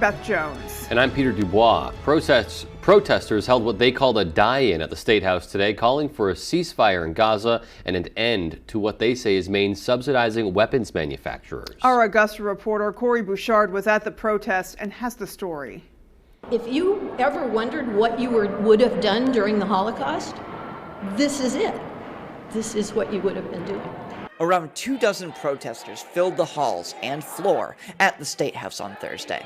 Beth Jones. And I'm Peter Dubois. Protesters held what they called a die-in at the State House today, calling for a ceasefire in Gaza and an end to what they say is Maine subsidizing weapons manufacturers. Our Augusta reporter Corey Bouchard was at the protest and has the story. If you ever wondered what you would have done during the Holocaust, this is it. This is what you would have been doing. Around 24 protesters filled the halls and floor at the State House on Thursday.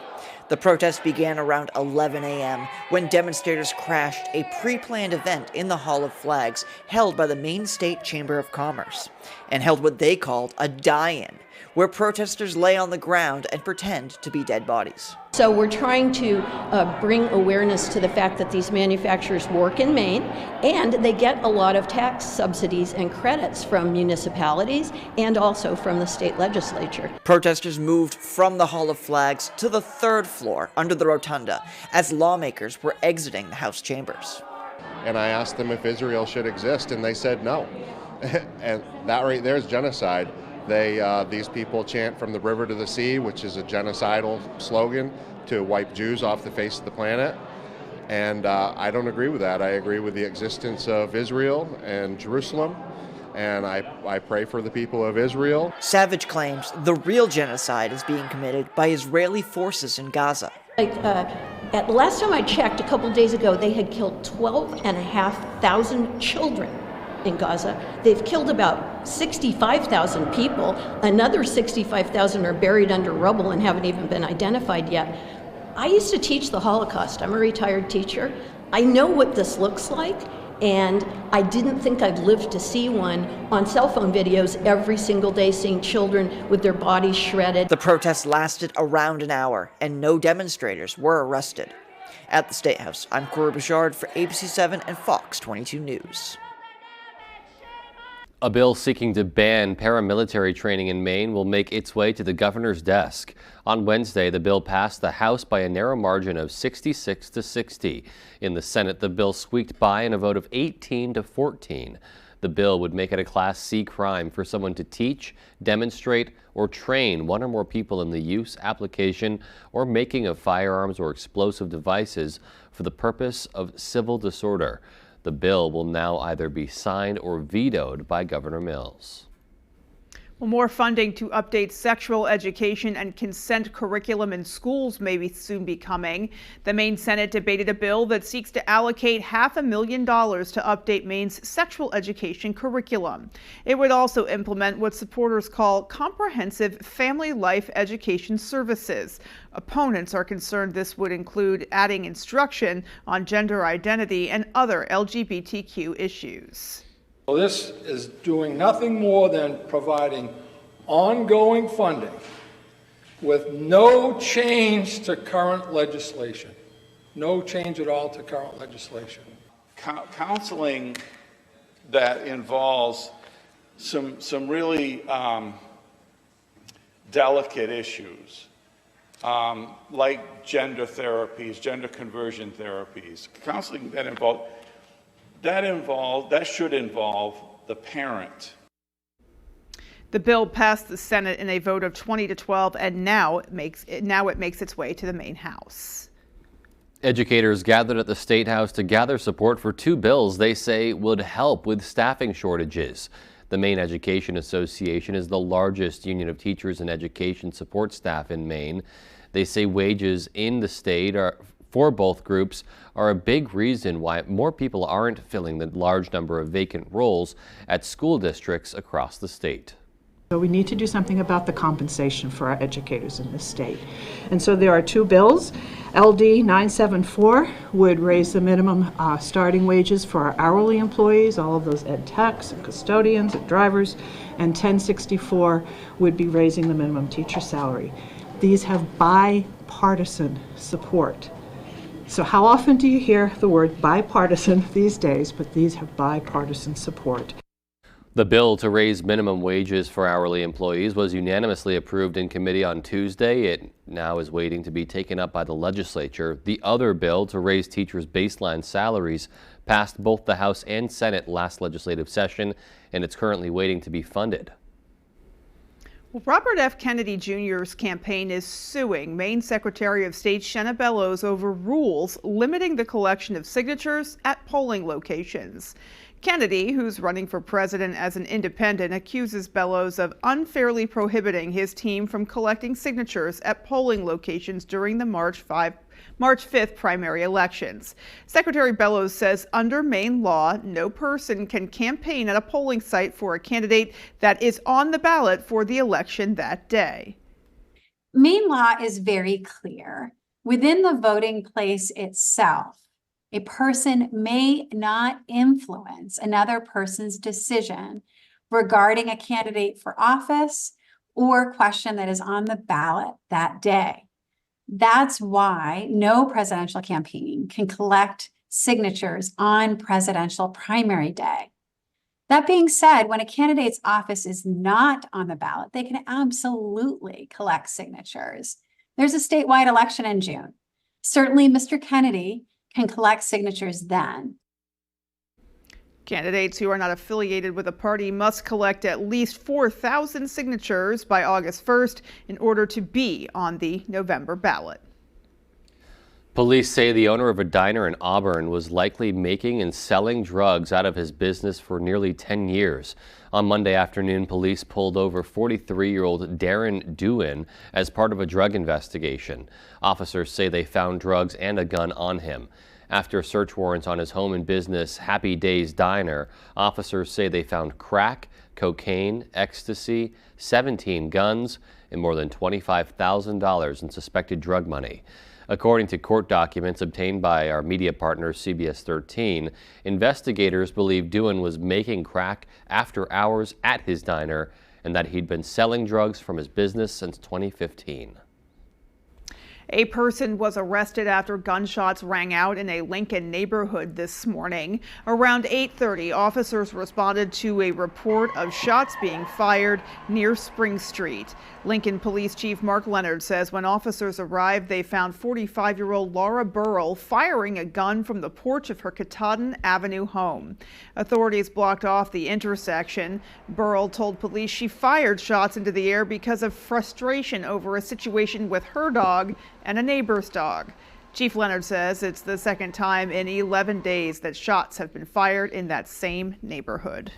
The protest began around 11 a.m. when demonstrators crashed a pre-planned event in the Hall of Flags held by the Maine State Chamber of Commerce, and held what they called a die-in, where protesters lay on the ground and pretend to be dead bodies. So we're trying to bring awareness to the fact that these manufacturers work in Maine and they get a lot of tax subsidies and credits from municipalities and also from the state legislature. Protesters moved from the Hall of Flags to the third floor under the rotunda as lawmakers were exiting the House chambers. And I asked them if Israel should exist, and they said no. And that right there is genocide. These people chant from the river to the sea, which is a genocidal slogan to wipe Jews off the face of the planet. And I don't agree with that. I agree with the existence of Israel and Jerusalem, and I pray for the people of Israel. Savage claims the real genocide is being committed by Israeli forces in Gaza. At the last time I checked, a couple days ago, they had killed 12,500 children in Gaza. They've killed about 65,000 people. Another 65,000 are buried under rubble and haven't even been identified yet. I used to teach the Holocaust. I'm a retired teacher. I know what this looks like, and I didn't think I'd live to see one on cell phone videos every single day, seeing children with their bodies shredded. The protest lasted around an hour, and no demonstrators were arrested. At the State House, I'm Corey Bouchard for ABC7 and Fox 22 News. A bill seeking to ban paramilitary training in Maine will make its way to the governor's desk. On Wednesday, the bill passed the House by a narrow margin of 66 to 60. In the Senate, the bill squeaked by in a vote of 18 to 14. The bill would make it a Class C crime for someone to teach, demonstrate, or train one or more people in the use, application, or making of firearms or explosive devices for the purpose of civil disorder. The bill will now either be signed or vetoed by Governor Mills. Well, more funding to update sexual education and consent curriculum in schools may soon be coming. The Maine Senate debated a bill that seeks to allocate $500,000 to update Maine's sexual education curriculum. It would also implement what supporters call comprehensive family life education services. Opponents are concerned this would include adding instruction on gender identity and other LGBTQ issues. So this is doing nothing more than providing ongoing funding with no change to current legislation. No change at all to current legislation. Counseling that involves some really delicate issues, like gender therapies, gender conversion therapies. Counseling that should involve the parent. The bill passed the Senate in a vote of 20 to 12, and now it makes its way to the Maine House. Educators gathered at the State House to gather support for two bills they say would help with staffing shortages. The Maine Education Association is the largest union of teachers and education support staff in Maine. They say wages in the state for both groups are a big reason why more people aren't filling the large number of vacant roles at school districts across the state. So we need to do something about the compensation for our educators in this state. And so there are two bills. LD 974 would raise the minimum starting wages for our hourly employees, all of those ed techs and custodians and drivers, and 1064 would be raising the minimum teacher salary. These have bipartisan support. So how often do you hear the word bipartisan these days? But these have bipartisan support. The bill to raise minimum wages for hourly employees was unanimously approved in committee on Tuesday. It now is waiting to be taken up by the legislature. The other bill to raise teachers' baseline salaries passed both the House and Senate last legislative session, and it's currently waiting to be funded. Robert F. Kennedy Jr.'s campaign is suing Maine Secretary of State Shenna Bellows over rules limiting the collection of signatures at polling locations. Kennedy, who's running for president as an independent, accuses Bellows of unfairly prohibiting his team from collecting signatures at polling locations during the March 5th primary elections. Secretary Bellows says under Maine law, no person can campaign at a polling site for a candidate that is on the ballot for the election that day. Maine law is very clear. Within the voting place itself, a person may not influence another person's decision regarding a candidate for office or question that is on the ballot that day. That's why no presidential campaign can collect signatures on presidential primary day. That being said, when a candidate's office is not on the ballot, they can absolutely collect signatures. There's a statewide election in June. Certainly, Mr. Kennedy can collect signatures then. Candidates who are not affiliated with a party must collect at least 4,000 signatures by August 1st in order to be on the November ballot. Police say the owner of a diner in Auburn was likely making and selling drugs out of his business for nearly 10 years. On Monday afternoon, police pulled over 43-year-old Darren Dewin as part of a drug investigation. Officers say they found drugs and a gun on him. After search warrants on his home and business, Happy Days Diner, officers say they found crack, cocaine, ecstasy, 17 guns, and more than $25,000 in suspected drug money. According to court documents obtained by our media partner CBS 13, investigators believe Dewin was making crack after hours at his diner and that he'd been selling drugs from his business since 2015. A person was arrested after gunshots rang out in a Lincoln neighborhood this morning. Around 8:30, officers responded to a report of shots being fired near Spring Street. Lincoln Police Chief Mark Leonard says when officers arrived, they found 45-year-old Laura Burrell firing a gun from the porch of her Katahdin Avenue home. Authorities blocked off the intersection. Burrell told police she fired shots into the air because of frustration over a situation with her dog and a neighbor's dog. Chief Leonard says it's the second time in 11 days that shots have been fired in that same neighborhood.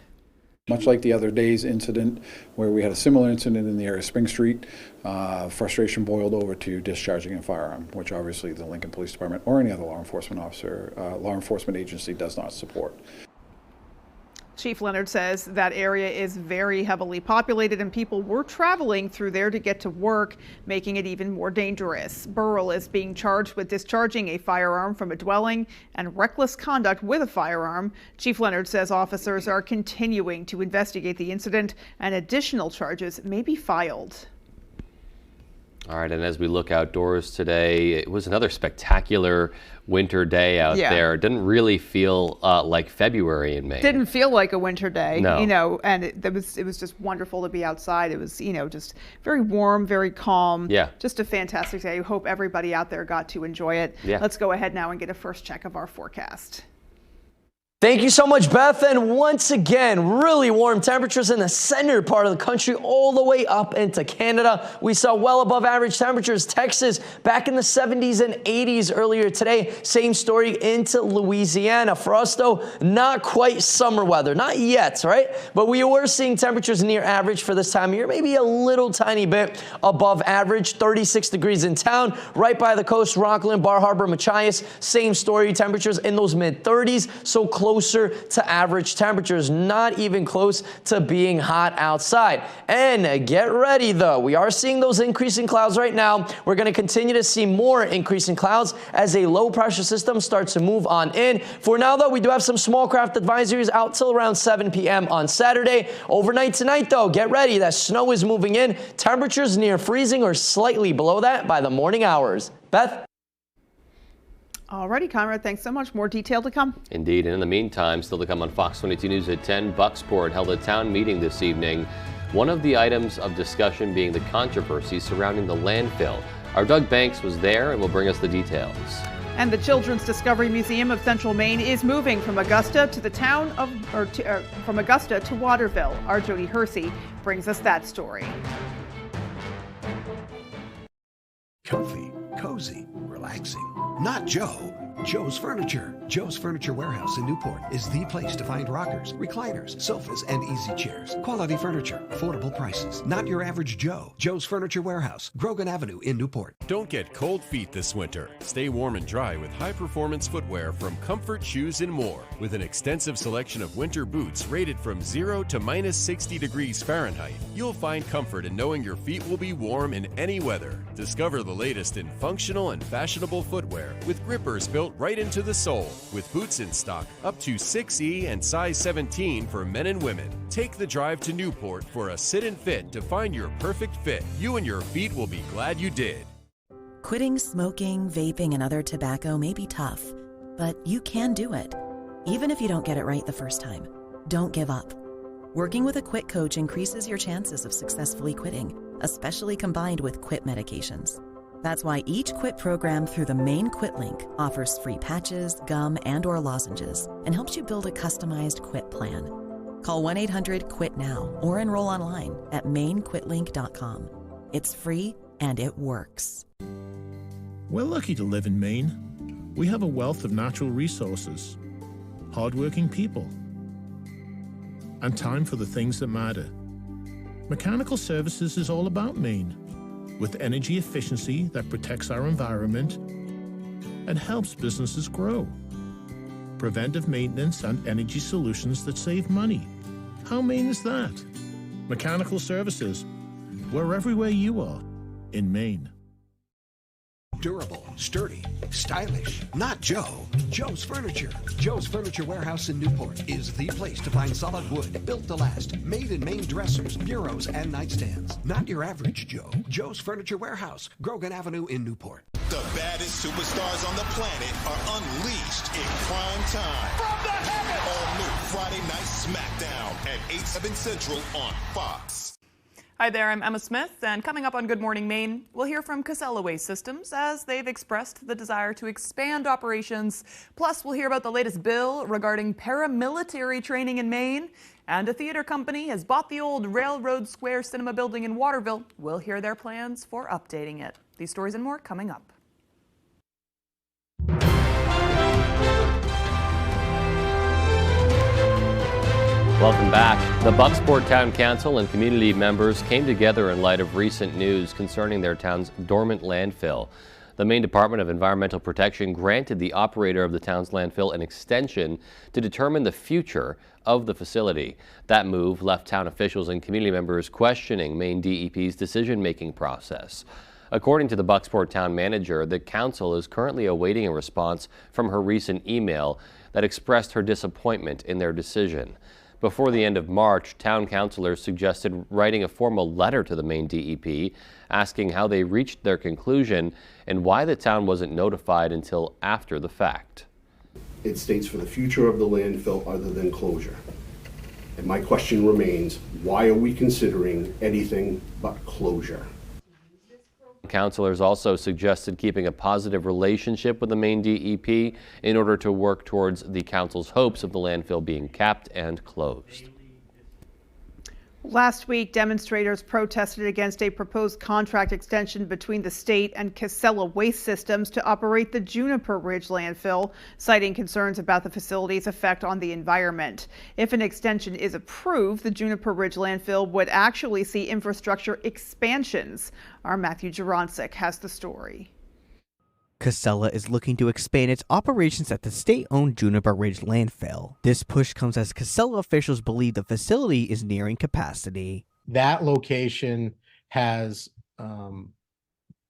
Much like the other day's incident where we had a similar incident in the area of Spring Street, frustration boiled over to discharging a firearm, which obviously the Lincoln Police Department or any other law enforcement agency does not support. Chief Leonard says that area is very heavily populated and people were traveling through there to get to work, making it even more dangerous. Burrell is being charged with discharging a firearm from a dwelling and reckless conduct with a firearm. Chief Leonard says officers are continuing to investigate the incident and additional charges may be filed. All right, and as we look outdoors today, it was another spectacular winter day out there. It didn't really feel like February in Maine. Didn't feel like a winter day, no. You know, and it was just wonderful to be outside. It was, you know, just very warm, very calm. Yeah. Just a fantastic day. I hope everybody out there got to enjoy it. Yeah. Let's go ahead now and get a first check of our forecast. Thank you so much, Beth. And once again, really warm temperatures in the center part of the country, all the way up into Canada. We saw well above average temperatures. Texas back in the 70s and 80s earlier today. Same story into Louisiana. For us, though, not quite summer weather. Not yet, right? But we were seeing temperatures near average for this time of year. Maybe a little tiny bit above average. 36 degrees in town. Right by the coast, Rockland, Bar Harbor, Machias. Same story. Temperatures in those mid-30s. So closer to average temperatures, not even close to being hot outside. And get ready though, we are seeing those increasing clouds right now. We're going to continue to see more increasing clouds as a low pressure system starts to move on in. For now though, we do have some small craft advisories out till around 7 p.m. on Saturday. Overnight tonight though, get ready, that snow is moving in. Temperatures near freezing or slightly below that by the morning hours. Beth? Alrighty, Conrad, thanks so much. More detail to come. Indeed, and in the meantime, still to come on Fox 22 News at 10, Bucksport held a town meeting this evening. One of the items of discussion being the controversy surrounding the landfill. Our Doug Banks was there and will bring us the details. And the Children's Discovery Museum of Central Maine is moving from Augusta to the town of, from Augusta to Waterville. Our Jody Hersey brings us that story. relaxing. Not Joe. Joe's Furniture. Joe's Furniture Warehouse in Newport is the place to find rockers, recliners, sofas, and easy chairs. Quality furniture, affordable prices. Not your average Joe. Joe's Furniture Warehouse, Grogan Avenue in Newport. Don't get cold feet this winter. Stay warm and dry with high-performance footwear from Comfort Shoes and More. With an extensive selection of winter boots rated from 0 to minus 60 degrees Fahrenheit, you'll find comfort in knowing your feet will be warm in any weather. Discover the latest in functional and fashionable footwear with grippers built right into the sole, with boots in stock up to 6E and size 17 for men and women. Take the drive to Newport for a sit and fit to find your perfect fit. You and your feet will be glad you did. Quitting smoking, vaping, and other tobacco may be tough, but you can do it. Even if you don't get it right the first time, don't give up. Working with a quit coach increases your chances of successfully quitting, especially combined with quit medications. That's why each quit program through the Maine Quit link offers free patches, gum, and/or lozenges and helps you build a customized quit plan. Call 1-800-QUIT-NOW or enroll online at mainequitlink.com. It's free and it works. We're lucky to live in Maine. We have a wealth of natural resources, hardworking people, and time for the things that matter. Mechanical Services is all about Maine, with energy efficiency that protects our environment and helps businesses grow. Preventive maintenance and energy solutions that save money. How Maine is that? Mechanical Services. We're everywhere you are in Maine. Durable, sturdy, stylish. Not Joe. Joe's Furniture. Joe's Furniture Warehouse in Newport is the place to find solid wood, built to last, made in Maine dressers, bureaus, and nightstands. Not your average Joe. Joe's Furniture Warehouse, Grogan Avenue in Newport. The baddest superstars on the planet are unleashed in prime time. From the heavens! All new Friday Night SmackDown at 8/7 Central on Fox. Hi there, I'm Emma Smith, and coming up on Good Morning Maine, we'll hear from Casella Waste Systems as they've expressed the desire to expand operations. Plus, we'll hear about the latest bill regarding paramilitary training in Maine. And a theater company has bought the old Railroad Square Cinema building in Waterville. We'll hear their plans for updating it. These stories and more coming up. Welcome back. The Bucksport Town Council and community members came together in light of recent news concerning their town's dormant landfill. The Maine Department of Environmental Protection granted the operator of the town's landfill an extension to determine the future of the facility. That move left town officials and community members questioning Maine DEP's decision-making process. According to the Bucksport Town Manager, the council is currently awaiting a response from her recent email that expressed her disappointment in their decision. Before the end of March, town councilors suggested writing a formal letter to the Maine DEP asking how they reached their conclusion and why the town wasn't notified until after the fact. It states for the future of the landfill other than closure. And my question remains, why are we considering anything but closure? Councilors also suggested keeping a positive relationship with the Maine DEP in order to work towards the council's hopes of the landfill being capped and closed. Last week, demonstrators protested against a proposed contract extension between the state and Casella Waste Systems to operate the Juniper Ridge landfill, citing concerns about the facility's effect on the environment. If an extension is approved, the Juniper Ridge landfill would actually see infrastructure expansions. Our Matthew Juronsik has the story. Casella is looking to expand its operations at the state-owned Juniper Ridge landfill. This push comes as Casella officials believe the facility is nearing capacity. That location has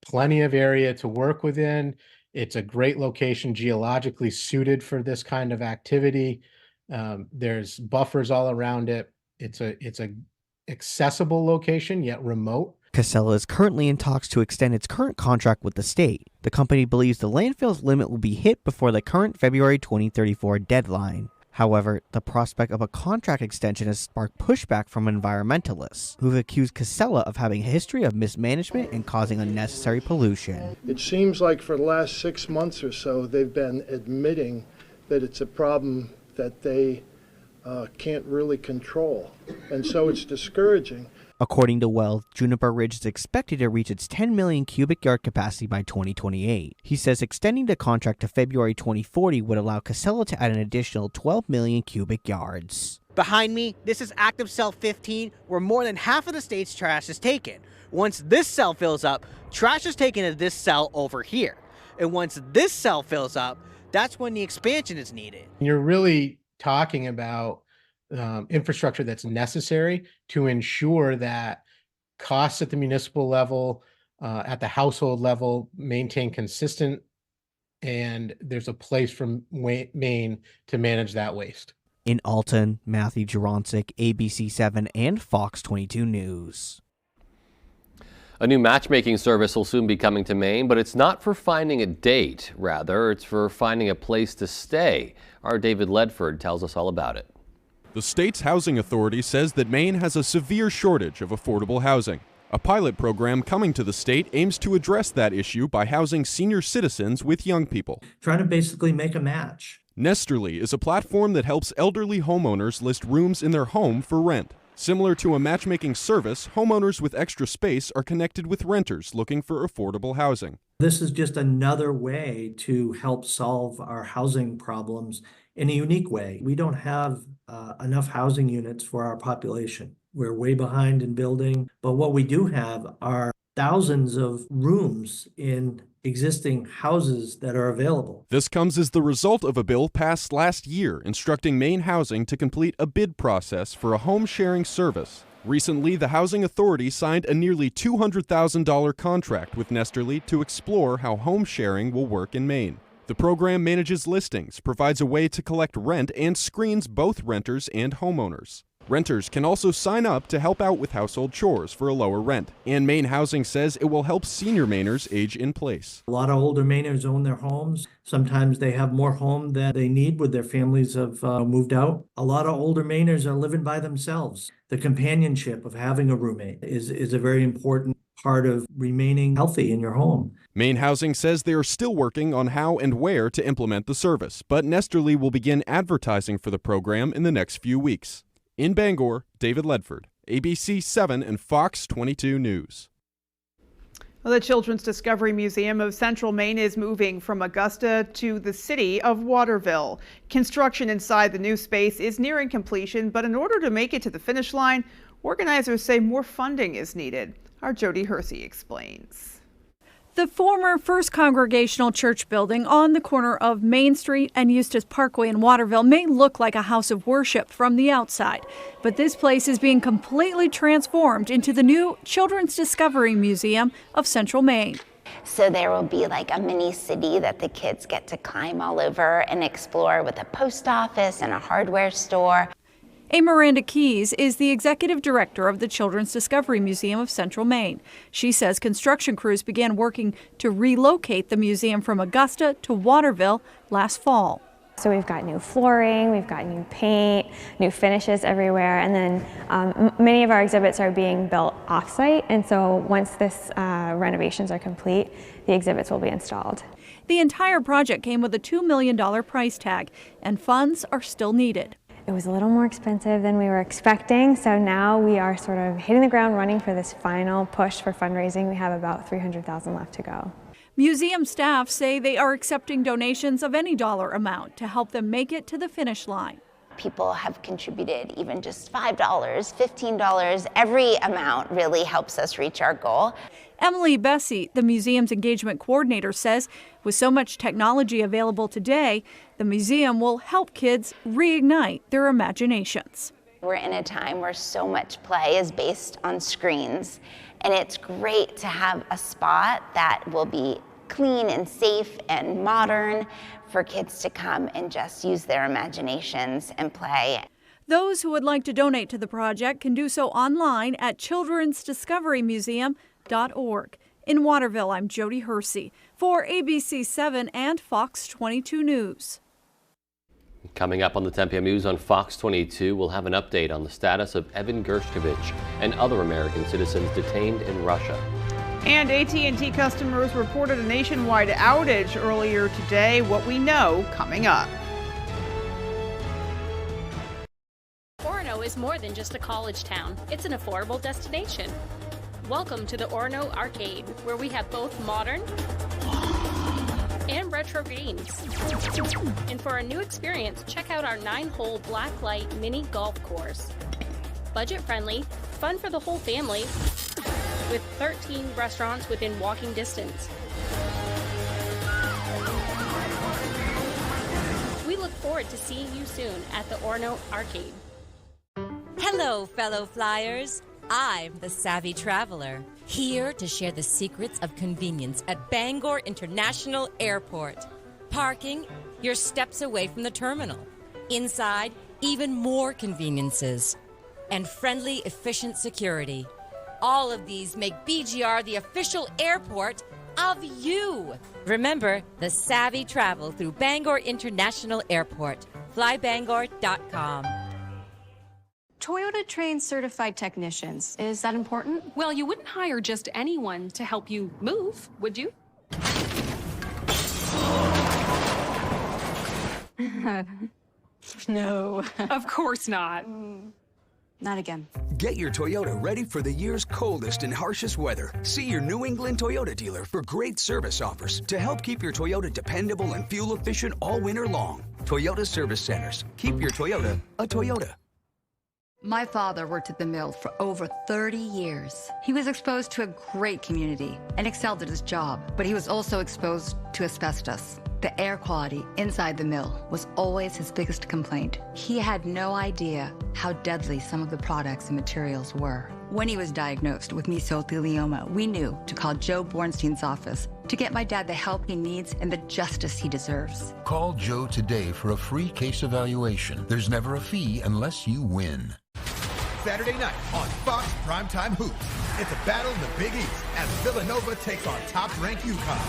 plenty of area to work within. It's a great location, geologically suited for this kind of activity. There's buffers all around it. It's a accessible location, yet remote. Casella is currently in talks to extend its current contract with the state. The company believes the landfill's limit will be hit before the current February 2034 deadline. However, the prospect of a contract extension has sparked pushback from environmentalists, who've accused Casella of having a history of mismanagement and causing unnecessary pollution. It seems like for the last 6 months or so, they've been admitting that it's a problem that they can't really control. And so it's discouraging. According to Well, Juniper Ridge is expected to reach its 10 million cubic yard capacity by 2028. He says extending the contract to February 2040 would allow Casella to add an additional 12 million cubic yards. Behind me, this is active cell 15, where more than half of the state's trash is taken. Once this cell fills up, trash is taken to this cell over here. And once this cell fills up, that's when the expansion is needed. You're really talking about infrastructure that's necessary to ensure that costs at the municipal level, at the household level, maintain consistent, and there's a place for Maine to manage that waste. In Alton, Matthew Jaroncic, ABC 7 and Fox 22 News. A new matchmaking service will soon be coming to Maine, but it's not for finding a date. Rather, it's for finding a place to stay. Our David Ledford tells us all about it. The state's housing authority says that Maine has a severe shortage of affordable housing. A pilot program coming to the state aims to address that issue by housing senior citizens with young people. Trying to basically make a match. Nesterly is a platform that helps elderly homeowners list rooms in their home for rent. Similar to a matchmaking service, homeowners with extra space are connected with renters looking for affordable housing. This is just another way to help solve our housing problems in a unique way. We don't have enough housing units for our population. We're way behind in building, but what we do have are thousands of rooms in existing houses that are available. This comes as the result of a bill passed last year instructing Maine Housing to complete a bid process for a home sharing service. Recently, the Housing Authority signed a nearly $200,000 contract with Nesterly to explore how home sharing will work in Maine. The program manages listings, provides a way to collect rent, and screens both renters and homeowners. Renters can also sign up to help out with household chores for a lower rent. And Maine Housing says it will help senior Mainers age in place. A lot of older Mainers own their homes. Sometimes they have more home than they need when their families have moved out. A lot of older Mainers are living by themselves. The companionship of having a roommate is a very important part of remaining healthy in your home. Maine Housing says they are still working on how and where to implement the service, but Nesterly will begin advertising for the program in the next few weeks. In Bangor, David Ledford, ABC 7 and Fox 22 News. Well, the Children's Discovery Museum of Central Maine is moving from Augusta to the city of Waterville. Construction inside the new space is nearing completion, but in order to make it to the finish line, organizers say more funding is needed. Our Jody Hersey explains. The former First Congregational Church building on the corner of Main Street and Eustis Parkway in Waterville may look like a house of worship from the outside, but this place is being completely transformed into the new Children's Discovery Museum of Central Maine. So there will be like a mini city that the kids get to climb all over and explore, with a post office and a hardware store. Miranda Keys is the executive director of the Children's Discovery Museum of Central Maine. She says construction crews began working to relocate the museum from Augusta to Waterville last fall. So we've got new flooring, we've got new paint, new finishes everywhere, and then many of our exhibits are being built off-site, and so once this renovations are complete, the exhibits will be installed. The entire project came with a $2 million price tag, and funds are still needed. It was a little more expensive than we were expecting, so now we are sort of hitting the ground running for this final push for fundraising. We have about $300,000 left to go. Museum staff say they are accepting donations of any dollar amount to help them make it to the finish line. People have contributed even just $5, $15. Every amount really helps us reach our goal. Emily Bessie, the museum's engagement coordinator, says with so much technology available today, the museum will help kids reignite their imaginations. We're in a time where so much play is based on screens, and it's great to have a spot that will be clean and safe and modern for kids to come and just use their imaginations and play. Those who would like to donate to the project can do so online at childrensdiscoverymuseum.org. In Waterville, I'm Jody Hersey for ABC 7 and Fox 22 News. Coming up on the 10 p.m. news on Fox 22, we'll have an update on the status of Evan Gershkovich and other American citizens detained in Russia. And AT&T customers reported a nationwide outage earlier today. What we know coming up. Forno is It's more than just a college town. It's an affordable destination. Welcome to the Orono Arcade, where we have both modern and retro games. And for a new experience, check out our 9-hole blacklight mini golf course. Budget-friendly, fun for the whole family, with 13 restaurants within walking distance. We look forward to seeing you soon at the Orono Arcade. Hello, fellow flyers. I'm the Savvy Traveler, here to share the secrets of convenience at Bangor International Airport. Parking, you're steps away from the terminal. Inside, even more conveniences. And friendly, efficient security. All of these make BGR the official airport of you. Remember, the Savvy Travel through Bangor International Airport. FlyBangor.com. Toyota trains certified technicians. Is that important? Well, you wouldn't hire just anyone to help you move, would you? No. Of course not. Not again. Get your Toyota ready for the year's coldest and harshest weather. See your New England Toyota dealer for great service offers to help keep your Toyota dependable and fuel efficient all winter long. Toyota Service Centers. Keep your Toyota a Toyota. My father worked at the mill for over 30 years. He was exposed to a great community and excelled at his job, but he was also exposed to asbestos. The air quality inside the mill was always his biggest complaint. He had no idea how deadly some of the products and materials were. When he was diagnosed with mesothelioma, we knew to call Joe Bornstein's office to get my dad the help he needs and the justice he deserves. Call Joe today for a free case evaluation. There's never a fee unless you win. Saturday night on Fox Primetime Hoops. It's a battle in the Big East as Villanova takes on top-ranked UConn.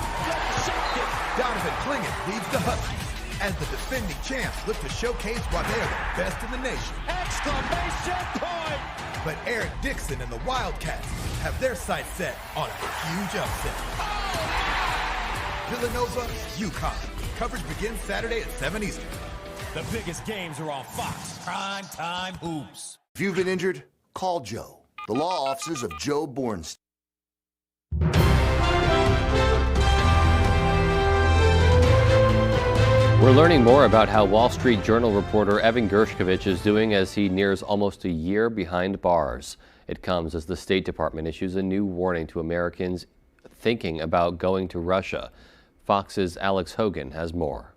Donovan Clingan leads the Huskies as the defending champs look to showcase why they are the best in the nation. Exclamation point! But Eric Dixon and the Wildcats have their sights set on a huge upset. Villanova, UConn. Coverage begins Saturday at 7 Eastern. The biggest games are on Fox Primetime Hoops. If you've been injured, call Joe. The law offices of Joe Bornstein. We're learning more about how Wall Street Journal reporter Evan Gershkovich is doing as he nears almost a year behind bars. It comes as the State Department issues a new warning to Americans thinking about going to Russia. Fox's Alex Hogan has more.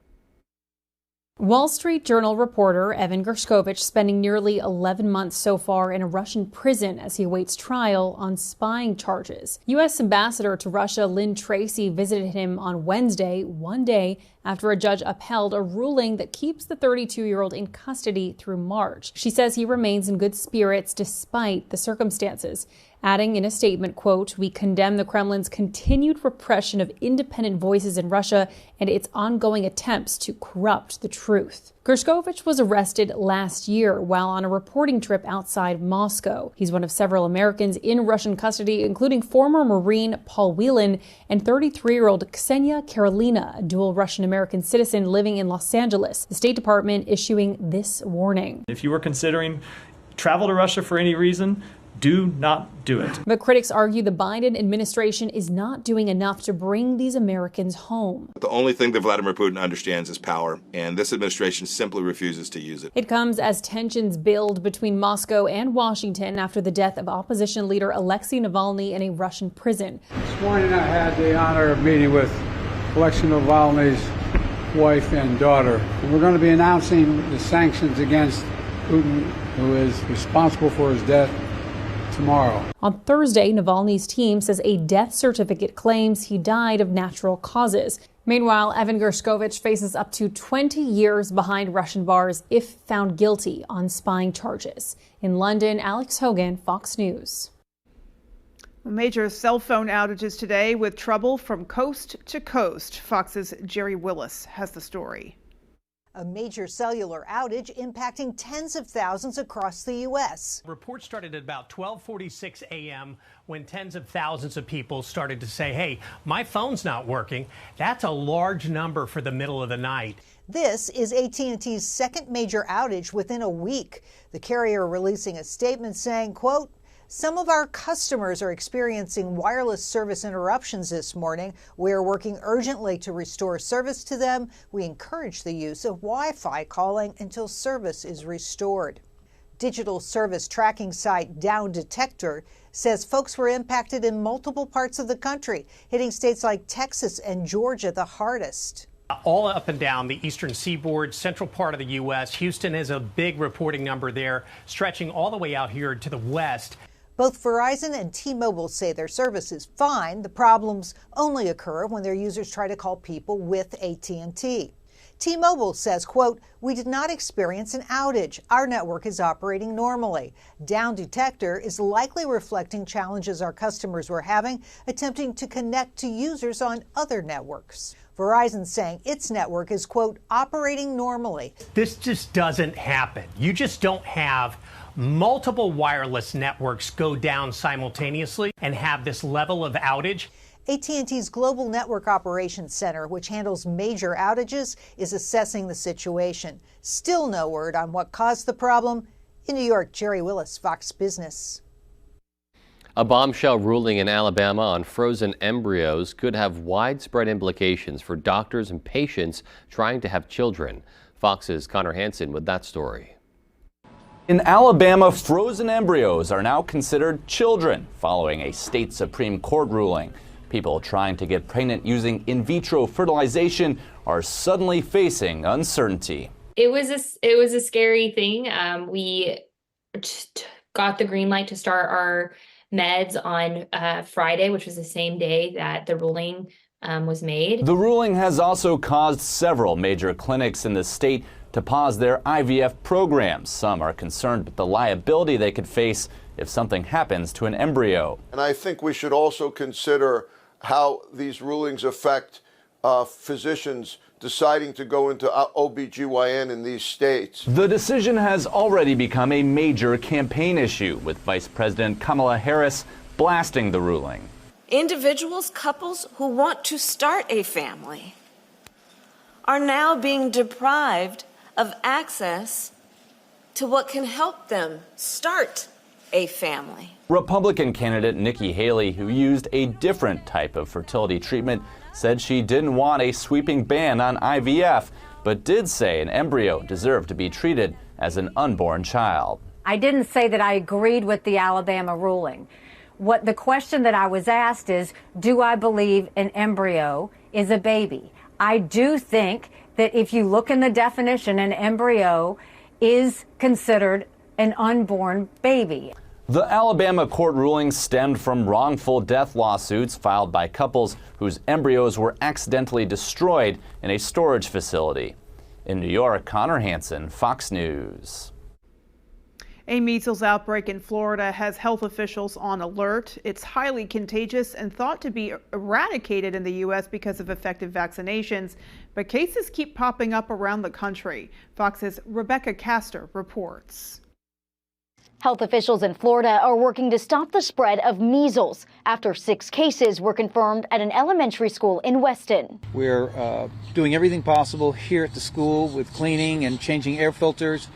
Wall Street Journal reporter Evan Gershkovich spending nearly 11 months so far in a Russian prison as he awaits trial on spying charges. U.S. Ambassador to Russia Lynn Tracy visited him on Wednesday, one day after a judge upheld a ruling that keeps the 32-year-old in custody through March. She says he remains in good spirits despite the circumstances, adding in a statement, quote, "We condemn the Kremlin's continued repression of independent voices in Russia and its ongoing attempts to corrupt the truth." Gershkovich was arrested last year while on a reporting trip outside Moscow. He's one of several Americans in Russian custody, including former Marine Paul Whelan and 33-year-old Ksenia Karolina, a dual Russian-American citizen living in Los Angeles. The State Department issuing this warning. If you were considering travel to Russia for any reason, do not do it. But critics argue the Biden administration is not doing enough to bring these Americans home. The only thing that Vladimir Putin understands is power, and this administration simply refuses to use it. It comes as tensions build between Moscow and Washington after the death of opposition leader Alexei Navalny in a Russian prison. This morning I had the honor of meeting with Alexei Navalny's wife and daughter. And we're going to be announcing the sanctions against Putin, who is responsible for his death, tomorrow. On Thursday, Navalny's team says a death certificate claims he died of natural causes. Meanwhile, Evan Gershkovich faces up to 20 years behind Russian bars if found guilty on spying charges. In London, Alex Hogan, Fox News. Major cell phone outages today with trouble from coast to coast. Fox's Jerry Willis has the story. A major cellular outage impacting tens of thousands across the U.S. Reports started at about 12:46 a.m. when tens of thousands of people started to say, hey, my phone's not working. That's a large number for the middle of the night. This is AT&T's second major outage within a week. The carrier releasing a statement saying, quote, "Some of our customers are experiencing wireless service interruptions this morning. We are working urgently to restore service to them. We encourage the use of Wi-Fi calling until service is restored." Digital service tracking site Down Detector says folks were impacted in multiple parts of the country, hitting states like Texas and Georgia the hardest. All up and down the eastern seaboard, central part of the U.S. Houston has a big reporting number there, stretching all the way out here to the west. Both Verizon and T-Mobile say their service is fine. The problems only occur when their users try to call people with AT&T. T-Mobile says, quote, "We did not experience an outage. Our network is operating normally. Down Detector is likely reflecting challenges our customers were having attempting to connect to users on other networks." Verizon saying its network is, quote, "operating normally." This just doesn't happen. You just don't have multiple wireless networks go down simultaneously and have this level of outage. AT&T's Global Network Operations Center, which handles major outages, is assessing the situation. Still no word on what caused the problem. In New York, Jerry Willis, Fox Business. A bombshell ruling in Alabama on frozen embryos could have widespread implications for doctors and patients trying to have children. Fox's Connor Hansen with that story. In Alabama, frozen embryos are now considered children following a state Supreme Court ruling. People trying to get pregnant using in vitro fertilization are suddenly facing uncertainty. It was a scary thing. We got the green light to start our meds on Friday, which was the same day that the ruling was made. The ruling has also caused several major clinics in the state to pause their IVF programs. Some are concerned with the liability they could face if something happens to an embryo. And I think we should also consider how these rulings affect physicians deciding to go into OBGYN in these states. The decision has already become a major campaign issue, with Vice President Kamala Harris blasting the ruling. Individuals, couples who want to start a family are now being deprived of access to what can help them start a family. Republican candidate Nikki Haley, who used a different type of fertility treatment, said she didn't want a sweeping ban on IVF, but did say an embryo deserved to be treated as an unborn child. I didn't say that I agreed with the Alabama ruling. What the question that I was asked is, do I believe an embryo is a baby? I do think that if you look in the definition, an embryo is considered an unborn baby. The Alabama court ruling stemmed from wrongful death lawsuits filed by couples whose embryos were accidentally destroyed in a storage facility. In New York, Connor Hansen, Fox News. A measles outbreak in Florida has health officials on alert. It's highly contagious and thought to be eradicated in the U.S. because of effective vaccinations, but cases keep popping up around the country. Fox's Rebecca Castor reports. Health officials in Florida are working to stop the spread of measles after 6 cases were confirmed at an elementary school in Weston. We're doing everything possible here at the school with cleaning and changing air filters.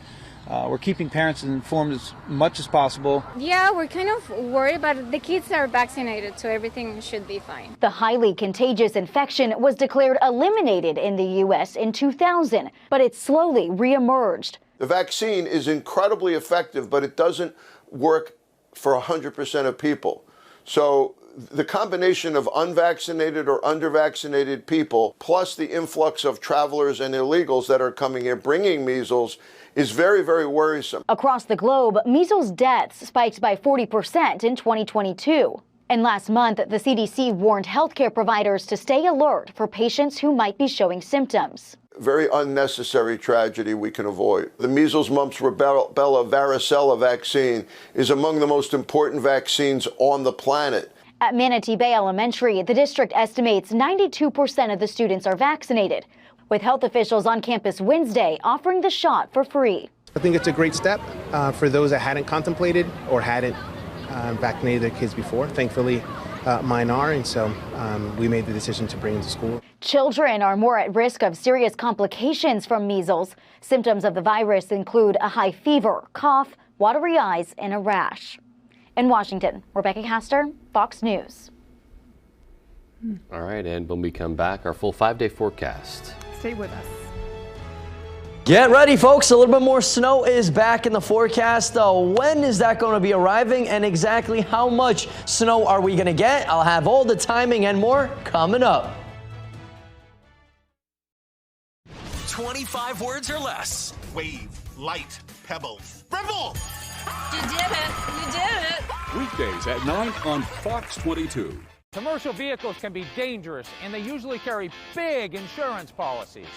We're keeping parents informed as much as possible. Yeah, we're kind of worried, but the kids are vaccinated, so everything should be fine. The highly contagious infection was declared eliminated in the U.S. in 2000, but it slowly reemerged. The vaccine is incredibly effective, but it doesn't work for 100% of people. So the combination of unvaccinated or undervaccinated people, plus the influx of travelers and illegals that are coming here bringing measles, is very, very worrisome. Across the globe, measles deaths spiked by 40% in 2022. And last month, the CDC warned healthcare providers to stay alert for patients who might be showing symptoms. Very unnecessary tragedy we can avoid. The measles, mumps, rubella, varicella vaccine is among the most important vaccines on the planet. At Manatee Bay Elementary, the district estimates 92% of the students are vaccinated, with health officials on campus Wednesday offering the shot for free. I think it's a great step for those that hadn't contemplated or hadn't vaccinated their kids before. Thankfully, mine are, and so we made the decision to bring them to school. Children are more at risk of serious complications from measles. Symptoms of the virus include a high fever, cough, watery eyes, and a rash. In Washington, Rebecca Castor, Fox News. All right, and when we come back, our full 5-day forecast. Stay with us. Get ready, folks. A little bit more snow is back in the forecast. When is that going to be arriving, and exactly how much snow are we going to get? I'll have all the timing and more coming up. 25 words or less. Wave, light, pebble, sprinkle. You did it. You did it. Weekdays at 9 on Fox 22. Commercial vehicles can be dangerous, and they usually carry big insurance policies.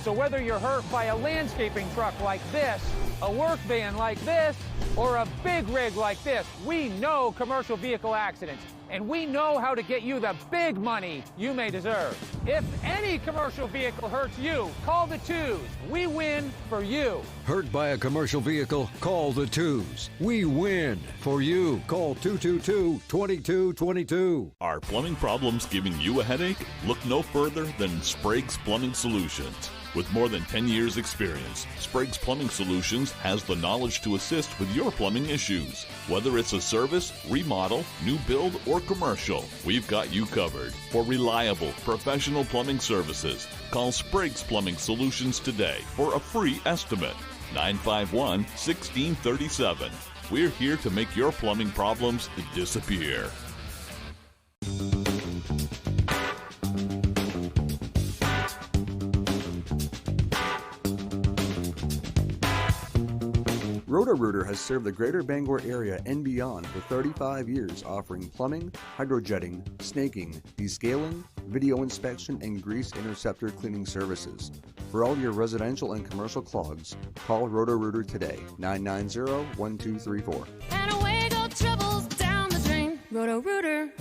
So whether you're hurt by a landscaping truck like this, a work van like this, or a big rig like this, we know commercial vehicle accidents, and we know how to get you the big money you may deserve. If any commercial vehicle hurts you, call the twos. We win for you. Hurt by a commercial vehicle? Call the twos. We win for you. Call 222-2222. Are plumbing problems giving you a headache? Look no further than Sprague's Plumbing Solutions. With more than 10 years' experience, Sprague's Plumbing Solutions has the knowledge to assist with your plumbing issues. Whether it's a service, remodel, new build, or commercial, we've got you covered. For reliable, professional plumbing services, call Sprague's Plumbing Solutions today for a free estimate. 951-1637. We're here to make your plumbing problems disappear. Roto-Rooter has served the greater Bangor area and beyond for 35 years, offering plumbing, hydrojetting, snaking, descaling, video inspection, and grease interceptor cleaning services. For all your residential and commercial clogs, call Roto-Rooter today, 990-1234. And away go troubles down the drain. Roto-Rooter.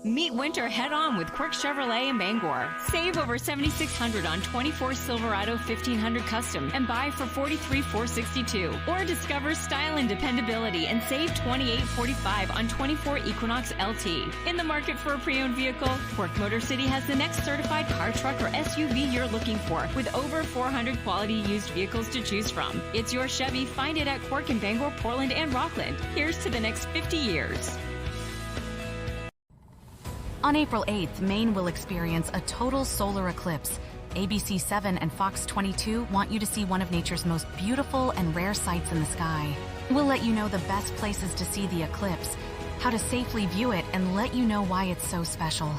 Meet winter head-on with Quirk Chevrolet in Bangor. Save over $7,600 on 24 Silverado 1500 Custom and buy for $43,462. Or discover style and dependability and save $28,45 on 24 Equinox LT. In the market for a pre-owned vehicle, Quirk Motor City has the next certified car, truck, or SUV you're looking for, with over 400 quality used vehicles to choose from. It's your Chevy. Find it at Quirk in Bangor, Portland, and Rockland. Here's to the next 50 years. On April 8th, Maine will experience a total solar eclipse. ABC 7 and Fox 22 want you to see one of nature's most beautiful and rare sights in the sky. We'll let you know the best places to see the eclipse, how to safely view it, and let you know why it's so special.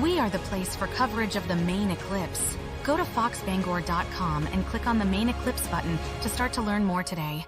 We are the place for coverage of the Maine eclipse. Go to foxbangor.com and click on the Maine eclipse button to start to learn more today.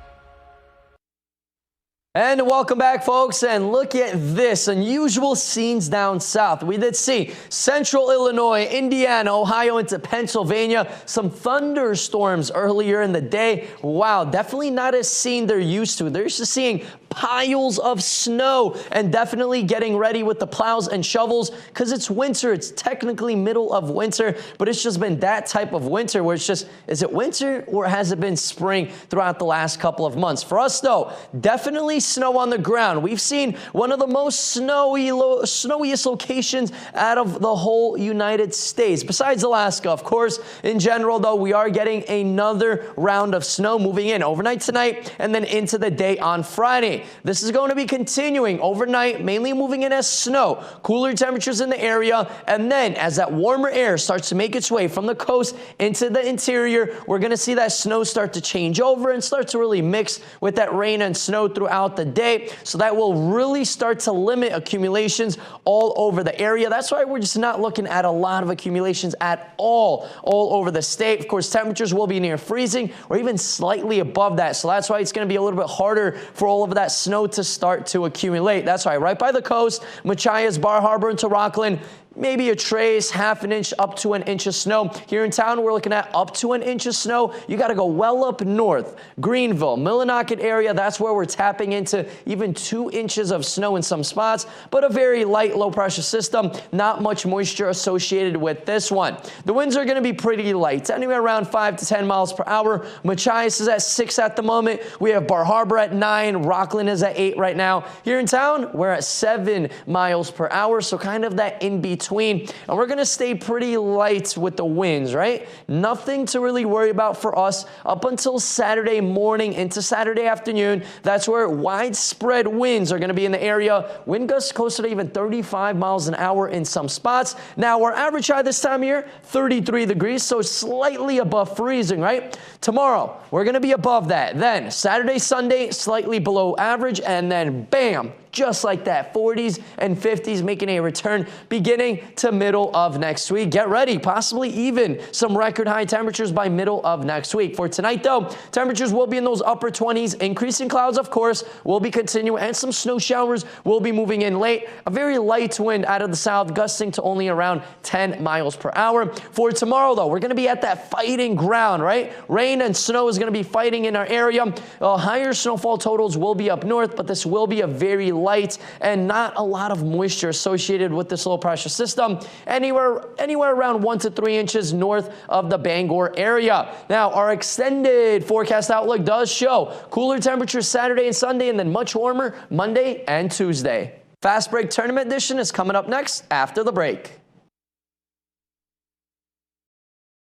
And welcome back, folks, and look at this. Unusual scenes down south. We did see central Illinois, Indiana, Ohio into Pennsylvania. Some thunderstorms earlier in the day. Wow, definitely not a scene they're used to. They're used to seeing piles of snow and definitely getting ready with the plows and shovels because it's winter. It's technically middle of winter, but it's just been that type of winter where it's just, is it winter or has it been spring throughout the last couple of months? For us, though, definitely snow on the ground. We've seen one of the most snowiest locations out of the whole United States, besides Alaska, of course. In general, though, we are getting another round of snow moving in overnight tonight and then into the day on Friday. This is going to be continuing overnight, mainly moving in as snow, cooler temperatures in the area, and then as that warmer air starts to make its way from the coast into the interior, we're going to see that snow start to change over and start to really mix with that rain and snow throughout the day. So that will really start to limit accumulations all over the area. That's why we're just not looking at a lot of accumulations at all over the state. Of course, temperatures will be near freezing or even slightly above that. So that's why it's going to be a little bit harder for all of that snow to start to accumulate. That's why right by the coast, Machias, Bar Harbor into Rockland, maybe a trace, half an inch up to an inch of snow. Here in town, we're looking at up to an inch of snow. You got to go well up north. Greenville, Millinocket area, that's where we're tapping into even 2 inches of snow in some spots, but a very light low pressure system. Not much moisture associated with this one. The winds are going to be pretty light, anywhere around 5 to 10 miles per hour. Machias is at 6 at the moment. We have Bar Harbor at 9. Rockland is at 8 right now. Here in town, we're at 7 miles per hour, so kind of that in between. And we're going to stay pretty light with the winds, right? Nothing to really worry about for us up until Saturday morning into Saturday afternoon. That's where widespread winds are going to be in the area. Wind gusts closer to even 35 miles an hour in some spots. Now, our average high this time of year, 33 degrees, so slightly above freezing, right? Tomorrow, we're going to be above that. Then Saturday, Sunday, slightly below average, and then bam, just like that, 40s and 50s making a return beginning to middle of next week. Get ready, possibly even some record high temperatures by middle of next week. For tonight, though, temperatures will be in those upper 20s. Increasing clouds, of course, will be continuing, and some snow showers will be moving in late. A very light wind out of the south, gusting to only around 10 miles per hour. For tomorrow, though, we're going to be at that fighting ground, right? Rain and snow is going to be fighting in our area. Higher snowfall totals will be up north, but this will be a very light and not a lot of moisture associated with this low pressure system. Anywhere around 1 to 3 inches north of the Bangor area. Now, our extended forecast outlook does show cooler temperatures Saturday and Sunday, and then much warmer Monday and Tuesday. Fast Break Tournament Edition is coming up next after the break.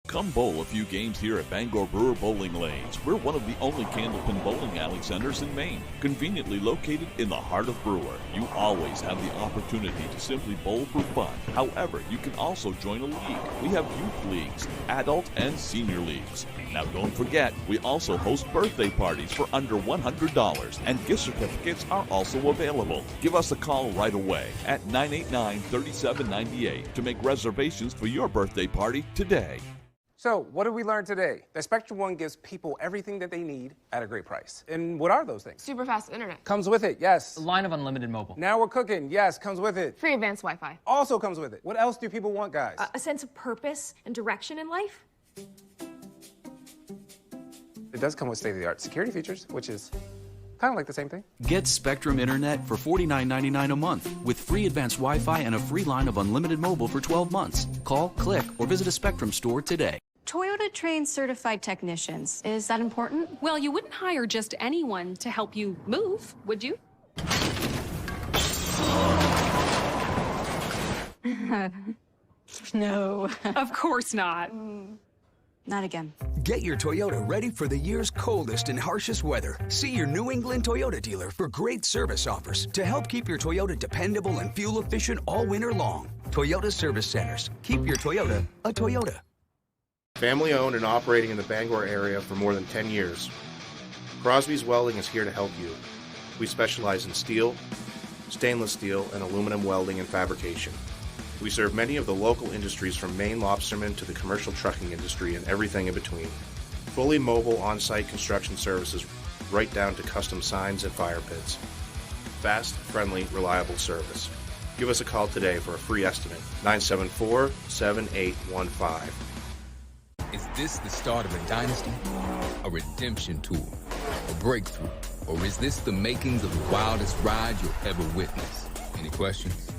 Come bowl a few games here at Bangor Brewer Bowling Lanes. We're one of the only candlepin bowling alley centers in Maine, conveniently located in the heart of Brewer. You always have the opportunity to simply bowl for fun. However, you can also join a league. We have youth leagues, adult and senior leagues. Now don't forget, we also host birthday parties for under $100, and gift certificates are also available. Give us a call right away at 989-3798 to make reservations for your birthday party today. So, what did we learn today? That Spectrum One gives people everything that they need at a great price. And what are those things? Super fast internet. Comes with it, yes. A line of unlimited mobile. Now we're cooking, yes, comes with it. Free advanced Wi-Fi. Also comes with it. What else do people want, guys? A sense of purpose and direction in life. It does come with state-of-the-art security features, which is kind of like the same thing. Get Spectrum Internet for $49.99 a month with free advanced Wi-Fi and a free line of unlimited mobile for 12 months. Call, click, or visit a Spectrum store today. Toyota trains certified technicians. Is that important? Well, you wouldn't hire just anyone to help you move, would you? No. Of course not. Not again. Get your Toyota ready for the year's coldest and harshest weather. See your New England Toyota dealer for great service offers to help keep your Toyota dependable and fuel efficient all winter long. Toyota Service Centers. Keep your Toyota a Toyota. Family owned and operating in the Bangor area for more than 10 years. Crosby's Welding is here to help you. We specialize in steel, stainless steel, and aluminum welding and fabrication. We serve many of the local industries from Maine lobstermen to the commercial trucking industry and everything in between. Fully mobile on-site construction services right down to custom signs and fire pits. Fast, friendly, reliable service. Give us a call today for a free estimate. 974-7815. Is this the start of a dynasty, a redemption tour, a breakthrough, or is this the makings of the wildest ride you'll ever witness? Any questions?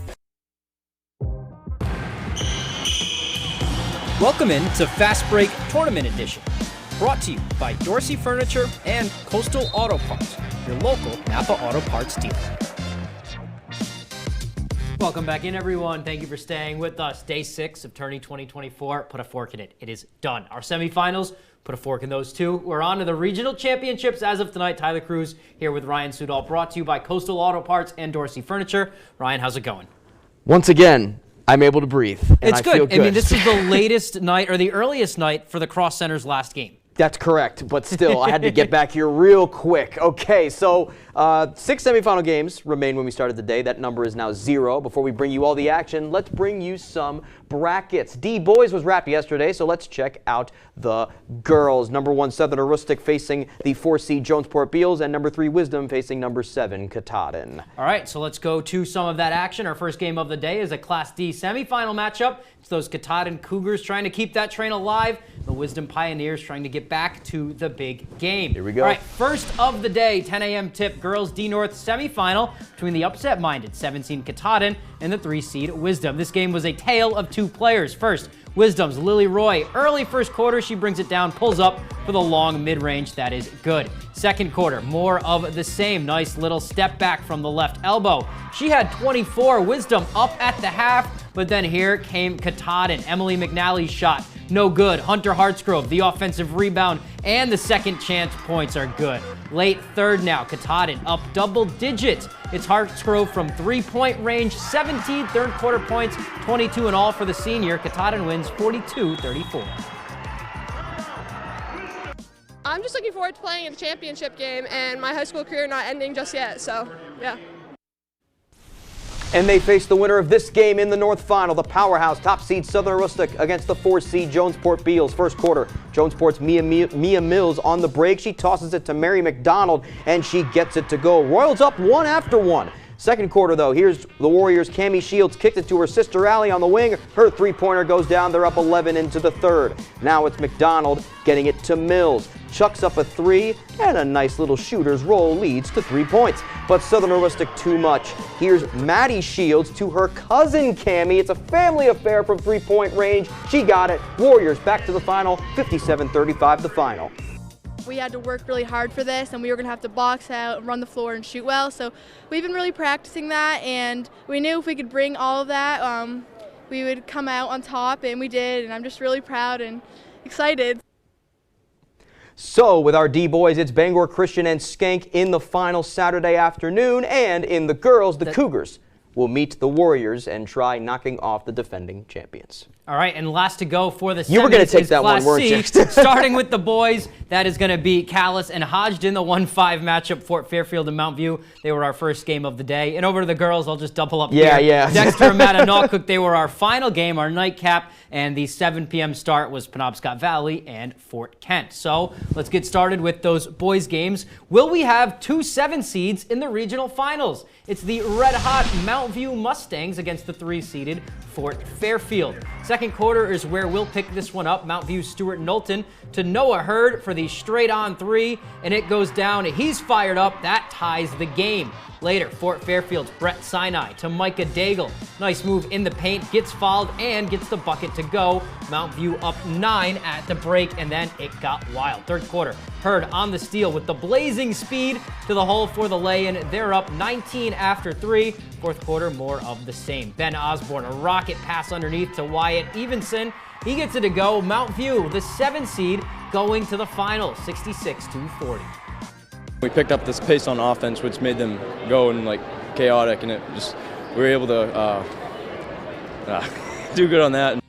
Welcome in to Fast Break Tournament Edition, brought to you by Dorsey Furniture and Coastal Auto Parts, your local Napa Auto Parts dealer. Welcome back in, everyone. Thank you for staying with us. Day 6 of Tourney 2024. Put a fork in it. It is done. Our semifinals, put a fork in those too. We're on to the regional championships as of tonight. Tyler Cruz here with Ryan Sudol, brought to you by Coastal Auto Parts and Dorsey Furniture. Ryan, how's it going? Once again, I'm able to breathe. And It's I feel good. I mean, this is the latest night, or the earliest night for the Cross Center's last game. That's correct, but still, I had to get back here real quick. Okay, so 6 semifinal games remain when we started the day. That number is now 0. Before we bring you all the action, let's bring you some brackets. D-Boys was wrapped yesterday, so let's check out the girls. Number 1, Southern Aroostook facing the 4 seed Jonesport Beals, and number 3, Wisdom facing number 7, Katahdin. All right, so let's go to some of that action. Our first game of the day is a Class D semifinal matchup. It's those Katahdin Cougars trying to keep that train alive. The Wisdom Pioneers trying to get back to the big game. Here we go. All right, first of the day, 10 a.m. tip, girls D North semifinal between the upset-minded 7-seed Katahdin and the 3-seed Wisdom. This game was a tale of 2 players. First, Wisdom's Lily Roy. Early first quarter, she brings it down, pulls up for the long mid-range. That is good. Second quarter, more of the same. Nice little step back from the left elbow. She had 24. Wisdom up at the half, but then here came Katahdin. Emily McNally's shot, no good. Hunter Hartsgrove, the offensive rebound, and the second chance points are good. Late third now, Katahdin up double digits. It's Hartsgrove from 3-point range, 17 third quarter points, 22 in all for the senior. Katahdin wins 42-34. I'm just looking forward to playing in the championship game and my high school career not ending just yet, so yeah. And they face the winner of this game in the North Final, the powerhouse top seed Southern Aroostook against the 4 seed Jonesport Beals. First quarter, Jonesport's Mia Mills on the break. She tosses it to Mary McDonald, and she gets it to go. Royals up 1 after 1. Second quarter, though, here's the Warriors' Cammie Shields kicked it to her sister Allie on the wing. Her three-pointer goes down. They're up 11 into the third. Now it's McDonald getting it to Mills. Chucks up a 3, and a nice little shooter's roll leads to 3 points. But Southern Aroostook too much. Here's Maddie Shields to her cousin Cammie. It's a family affair from 3-point range. She got it. Warriors back to the final, 57-35 the final. We had to work really hard for this, and we were going to have to box out, run the floor, and shoot well. So we've been really practicing that, and we knew if we could bring all of that, we would come out on top, and we did, and I'm just really proud and excited. So with our D-Boys, it's Bangor Christian and Skank in the final Saturday afternoon, and in the girls, the Cougars will meet the Warriors and try knocking off the defending champions. All right, and last to go for the You were going to take that one, weren't you? Starting with the boys, that is going to be Callis and Hodgdon, the 1-5 matchup, Fort Fairfield and Mount View. They were our first game of the day. And over to the girls, I'll just double up here. Yeah. Dexter and Mattanocook, they were our final game, our nightcap, and the 7 p.m. start was Penobscot Valley and Fort Kent. So let's get started with those boys games. Will we have 2 7 seeds in the regional finals? It's the red-hot Mount View Mustangs against the 3-seeded Fort Fairfield. Second quarter is where we'll pick this one up. Mount View Stuart Knowlton to Noah Hurd for the straight-on 3, and it goes down. He's fired up. That ties the game. Later, Fort Fairfield's Brett Sinai to Micah Daigle. Nice move in the paint, gets fouled, and gets the bucket to go. Mount View up 9 at the break, and then it got wild. Third quarter, Hurd on the steal with the blazing speed to the hole for the lay-in. They're up 19 after 3. Fourth quarter, more of the same. Ben Osborne, a rocket pass underneath to Wyatt Evenson. He gets it to go. Mount View, the 7 seed, going to the final, 66-40. We picked up this pace on offense, which made them go and chaotic, and we were able to do good on that.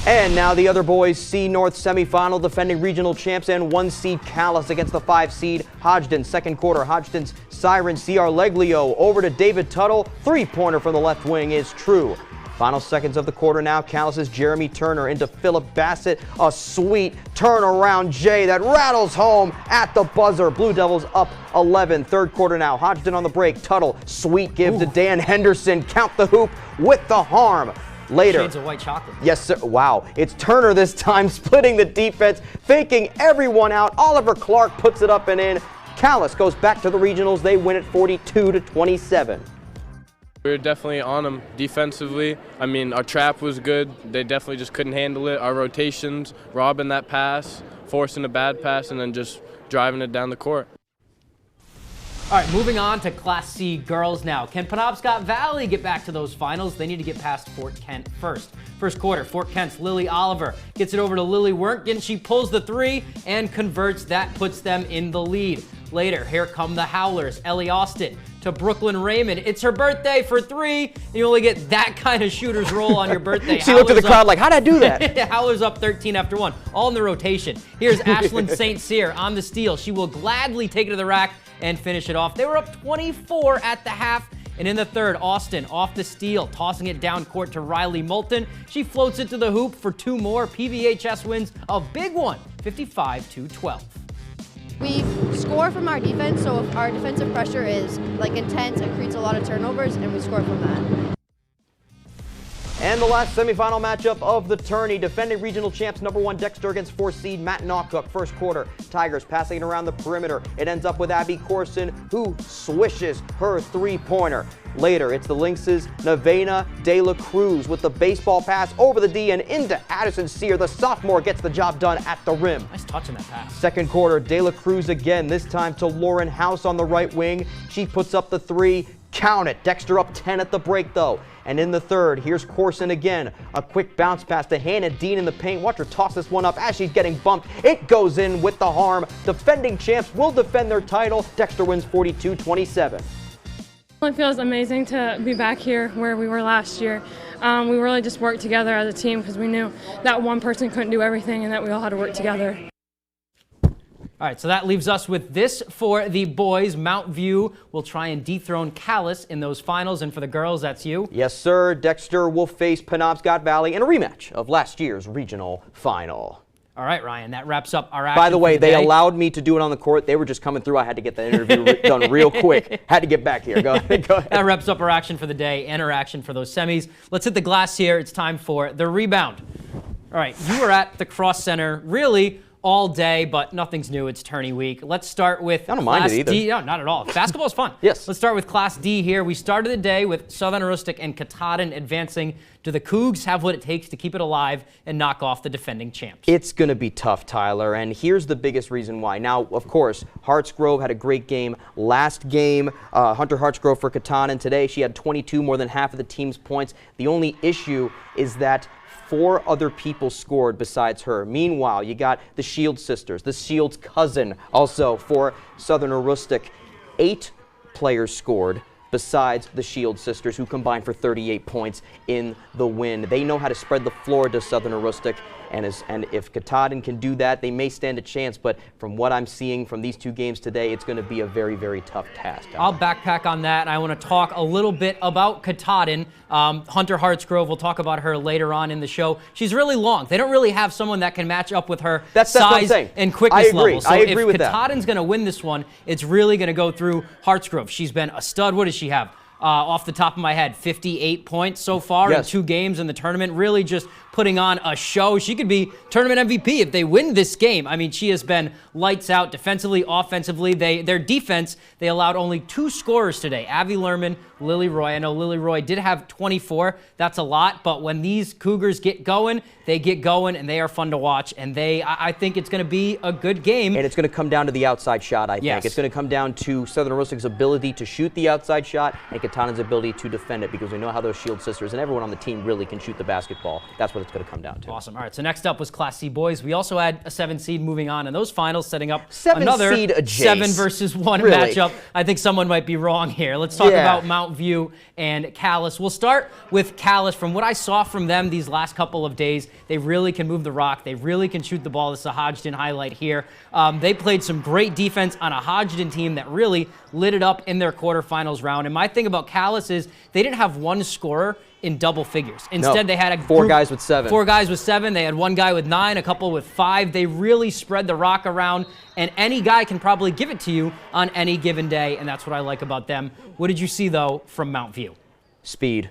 And now the other boys, C North semifinal, defending regional champs and 1 seed Callis against the 5 seed Hodgdon. Second quarter, Hodgdon's siren C.R. Leglio over to David Tuttle. 3-pointer from the left wing is true. Final seconds of the quarter now, Callis' Jeremy Turner into Philip Bassett. A sweet turnaround J that rattles home at the buzzer. Blue Devils up 11. Third quarter now, Hodgdon on the break. Tuttle, sweet give to Dan Henderson. Count the hoop with the harm. Later. Shades of white chocolate. Yes, sir. Wow. It's Turner this time, splitting the defense, faking everyone out. Oliver Clark puts it up and in. Callis goes back to the regionals. They win it 42-27. We were definitely on them defensively. I mean, our trap was good. They definitely just couldn't handle it. Our rotations, robbing that pass, forcing a bad pass, and then just driving it down the court. All right, moving on to Class C girls now. Can Penobscot Valley get back to those finals? They need to get past Fort Kent first. First quarter, Fort Kent's Lily Oliver gets it over to Lily Werntgen. She pulls the 3 and converts. That puts them in the lead. Later, here come the Howlers. Ellie Austin to Brooklyn Raymond. It's her birthday for 3. And you only get that kind of shooter's roll on your birthday. She looked at the crowd like, how'd I do that? Howlers up 13 after 1. All in the rotation. Here's Ashlyn St. Cyr on the steal. She will gladly take it to the rack and finish it off. They were up 24 at the half. And in the third, Austin off the steal, tossing it down court to Riley Moulton. She floats it to the hoop for 2 more. PVHS wins a big one, 55-12. We score from our defense, so if our defensive pressure is intense, it creates a lot of turnovers, and we score from that. And the last semifinal matchup of the tourney, defending regional champs #1 Dexter against 4 seed Matt Nawcook. First quarter, Tigers passing it around the perimeter. It ends up with Abby Corson, who swishes her 3-pointer. Later, it's the Lynx's Nevena De La Cruz with the baseball pass over the D and into Addison Cyr. The sophomore gets the job done at the rim. Nice touch on that pass. Second quarter, De La Cruz again, this time to Lauren House on the right wing. She puts up the 3. Count it. Dexter up 10 at the break, though. And in the third, here's Corson again. A quick bounce pass to Hannah Dean in the paint. Watch her toss this one up as she's getting bumped. It goes in with the harm. Defending champs will defend their title. Dexter wins 42-27. It feels amazing to be back here where we were last year. We really just worked together as a team because we knew that one person couldn't do everything and that we all had to work together. All right, so that leaves us with this for the boys. Mount View will try and dethrone Calais in those finals, and for the girls, that's you. Yes, sir. Dexter will face Penobscot Valley in a rematch of last year's regional final. All right, Ryan, that wraps up our action. By the way, for they day. allowed me to do it on the court. They were just coming through. I had to get that interview done real quick. Had to get back here. Go ahead. That wraps up our action for the day and our action for those semis. Let's hit the glass here. It's time for the rebound. All right, you were at the Cross Center really all day, but nothing's new. It's tourney week. Let's start with I don't mind Class it either. D. No, not at all. Basketball's fun. Yes. Let's start with Class D here. We started the day with Southern Aroostook and Katahdin advancing. Do the Cougs have what it takes to keep it alive and knock off the defending champs? It's going to be tough, Tyler, and here's the biggest reason why. Now, of course, Hartsgrove had a great game. Last game, Hunter Hartsgrove for Katahdin. Today, she had 22, more than half of the team's points. The only issue is that 4 other people scored besides her. Meanwhile, you got the Shields sisters, the Shields cousin also for Southern Aroostook. 8 players scored besides the Shields sisters, who combined for 38 points in the win. They know how to spread the floor to Southern Aroostook, and if Katahdin can do that, they may stand a chance, but from what I'm seeing from these 2 games today, it's going to be a very, very tough task. I'll backpack on that, and I want to talk a little bit about Katahdin. Hunter Hartsgrove, we'll talk about her later on in the show. She's really long. They don't really have someone that can match up with her size and quickness level. So I agree with if Katahdin's going to win this one, it's really going to go through Hartsgrove. She's been a stud. What does she have? Off the top of my head, 58 points so far in 2 games in the tournament. Really just putting on a show. She could be tournament MVP if they win this game. I mean, she has been lights out defensively, offensively. Their defense, they allowed only 2 scorers today. Avi Lerman, Lily Roy. I know Lily Roy did have 24. That's a lot, but when these Cougars get going, they get going, and they are fun to watch. And I think it's going to be a good game. And it's going to come down to the outside shot, I think. Yes. It's going to come down to Southern Aroostook's ability to shoot the outside shot and Katahdin's ability to defend it, because we know how those Shield sisters and everyone on the team really can shoot the basketball. That's what it's going to come down to. Awesome. All right, so next up was Class C boys. We also had a 7 seed moving on in those finals, setting up another 7 versus 1 matchup. I think someone might be wrong here. Let's talk about Mount View and Calais. We'll start with Calais. From what I saw from them these last couple of days, they really can move the rock. They really can shoot the ball. This is a Hodgdon highlight here. They played some great defense on a Hodgdon team that really lit it up in their quarterfinals round. And my thing about Calais is they didn't have one scorer in double figures. Instead, they had 4 guys with 7. 4 guys with 7. They had 1 guy with 9, a couple with 5. They really spread the rock around, and any guy can probably give it to you on any given day, and that's what I like about them. What did you see, though, from Mount View? Speed,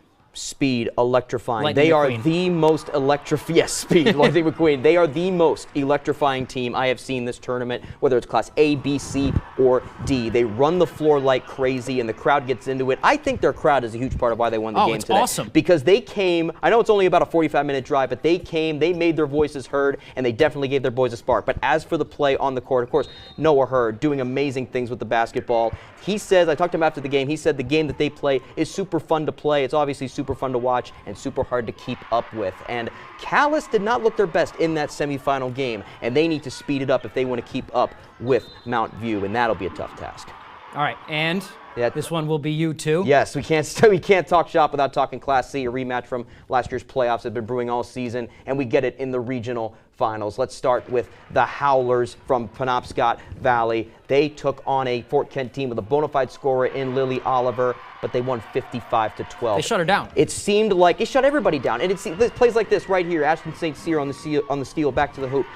electrifying. Lightning They are McQueen. the most electrifying. Yes, speed, Lightning McQueen. They are the most electrifying team I have seen this tournament, whether it's Class A, B, C, or D. They run the floor like crazy, and the crowd gets into it. I think their crowd is a huge part of why they won the game today. Awesome. Because they came, I know it's only about a 45-minute drive, but they came, they made their voices heard, and they definitely gave their boys a spark. But as for the play on the court, of course, Noah Hurd doing amazing things with the basketball. He says, I talked to him after the game, he said the game that they play is super fun to play. It's obviously super super fun to watch and super hard to keep up with. And Calais did not look their best in that semifinal game, and they need to speed it up if they want to keep up with Mount View, and that'll be a tough task. All right, and this one will be you too. Yes, we can't talk shop without talking Class C. A rematch from last year's playoffs have been brewing all season, and we get it in the regional finals. Let's start with the Howlers from Penobscot Valley. They took on a Fort Kent team with a bona fide scorer in Lily Oliver, but they won 55-12. They shut her down. It seemed like it shut everybody down, and it plays like this right here. Ashton St. Cyr on the steal back to the hoop.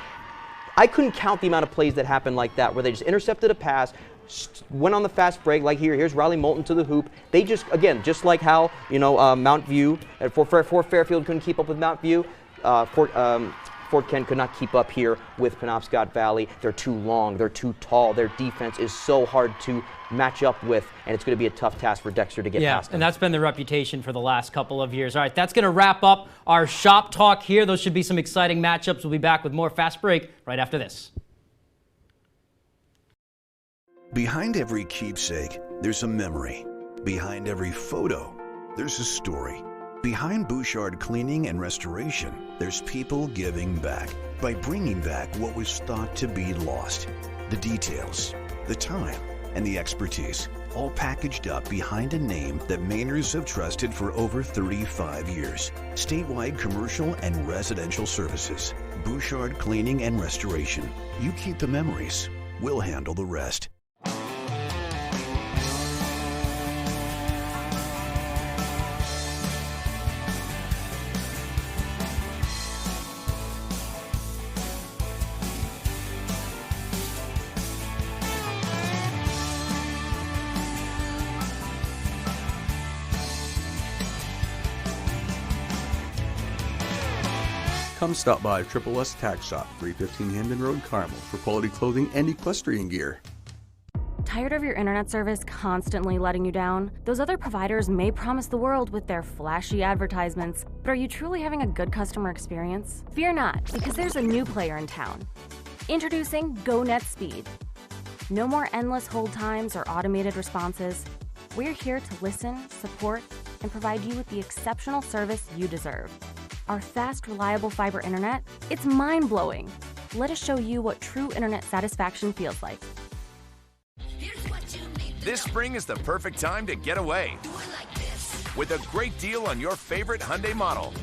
I couldn't count the amount of plays that happened like that, where they just intercepted a pass, went on the fast break, like here's Riley Moulton to the hoop. They just, again, just like how, Mount View, Fort Fairfield couldn't keep up with Mount View, Fort Kent could not keep up here with Penobscot Valley. They're too long, they're too tall, their defense is so hard to match up with, and it's going to be a tough task for Dexter to get past them. And that's been the reputation for the last couple of years. All right, that's going to wrap up our shop talk here. Those should be some exciting matchups. We'll be back with more Fast Break right after this. Behind every keepsake, there's a memory. Behind every photo, there's a story. Behind Bouchard Cleaning and Restoration, there's people giving back by bringing back what was thought to be lost. The details, the time, and the expertise, all packaged up behind a name that Mainers have trusted for over 35 years. Statewide commercial and residential services. Bouchard Cleaning and Restoration. You keep the memories, we'll handle the rest. Come stop by Triple S Tack Shop, 315 Hamden Road, Carmel, for quality clothing and equestrian gear. Tired of your internet service constantly letting you down? Those other providers may promise the world with their flashy advertisements, but are you truly having a good customer experience? Fear not, because there's a new player in town. Introducing GoNet Speed. No more endless hold times or automated responses. We're here to listen, support, and provide you with the exceptional service you deserve. Our fast, reliable fiber internet, it's mind-blowing. Let us show you what true internet satisfaction feels like. This spring is the perfect time to get away with a great deal on your favorite Hyundai model.